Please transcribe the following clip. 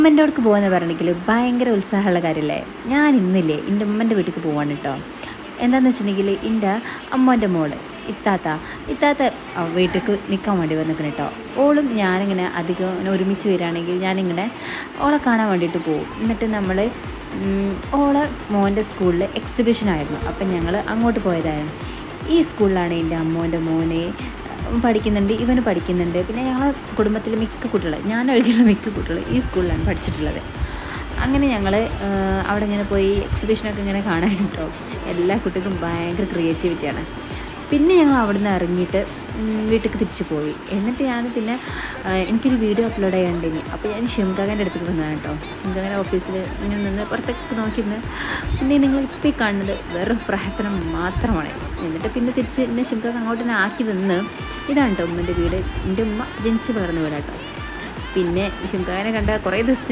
ഉമ്മൻ്റെ അടുക്ക് പോകുന്ന പറഞ്ഞെങ്കിൽ ഭയങ്കര ഉത്സാഹമുള്ള കാര്യമല്ലേ. ഞാൻ ഇന്നില്ലേ എൻ്റെ ഉമ്മൻ്റെ വീട്ടിലേക്ക് പോവാണ് കേട്ടോ. എന്താണെന്ന് വെച്ചിട്ടുണ്ടെങ്കിൽ എൻ്റെ അമ്മേൻ്റെ മോള് ഇത്താത്ത വീട്ടിലേക്ക് നിൽക്കാൻ വേണ്ടി വന്നിരിക്കണം കേട്ടോ. ഓളും ഞാനിങ്ങനെ അധികം ഇങ്ങനെ ഒരുമിച്ച് വരികയാണെങ്കിൽ ഞാനിങ്ങനെ ഓളെ കാണാൻ വേണ്ടിയിട്ട് പോകും. എന്നിട്ട് നമ്മൾ ഓളെ മോൻ്റെ സ്കൂളിൽ എക്സിബിഷനായിരുന്നു. അപ്പം ഞങ്ങൾ അങ്ങോട്ട് പോയതായിരുന്നു. ഈ സ്കൂളിലാണ് എൻ്റെ അമ്മേൻ്റെ മോനെ പഠിക്കുന്നുണ്ട്, ഇവന് പഠിക്കുന്നുണ്ട്. പിന്നെ ഞങ്ങളെ കുടുംബത്തിൽ മിക്ക കുട്ടികൾ, ഞാൻ ഒഴികെയുള്ള മിക്ക കുട്ടികൾ ഈ സ്കൂളിലാണ് പഠിച്ചിട്ടുള്ളത്. അങ്ങനെ ഞങ്ങൾ അവിടെ ഇങ്ങനെ പോയി എക്സിബിഷനൊക്കെ ഇങ്ങനെ കാണാൻ കേട്ടോ. എല്ലാ കുട്ടികൾക്കും ഭയങ്കര ക്രിയേറ്റിവിറ്റിയാണ്. പിന്നെ ഞങ്ങൾ അവിടെ നിന്ന് ഇറങ്ങിയിട്ട് വീട്ടിലേക്ക് തിരിച്ചു പോയി. എന്നിട്ട് ഞാൻ പിന്നെ എനിക്കൊരു വീഡിയോ അപ്ലോഡ് ചെയ്യാനുണ്ടെങ്കിൽ അപ്പോൾ ഞാൻ ഷിംകാകൻ്റെ അടുത്തേക്ക് വന്നതാണ് കേട്ടോ. ഷിംകാകൻ്റെ ഓഫീസിൽ ഇങ്ങനെ നിന്ന് പുറത്തൊക്കെ നോക്കിയിരുന്ന് പിന്നെ നിങ്ങളിപ്പോൾ ഈ കാണുന്നത് വെറും പ്രഹസനം മാത്രമാണ്. എന്നിട്ട് പിന്നെ തിരിച്ച് എന്നെ ഷിംകാക അങ്ങോട്ട് തന്നെ ആക്കി തന്ന്. ഇതാണ് കേട്ടോ ഉമ്മൻ്റെ വീട്. എൻ്റെ ഉമ്മ ജനിച്ച് വളർന്ന വീടാട്ടോ. പിന്നെ ഷിംകാകനെ കണ്ട കുറേ ദിവസത്തിന്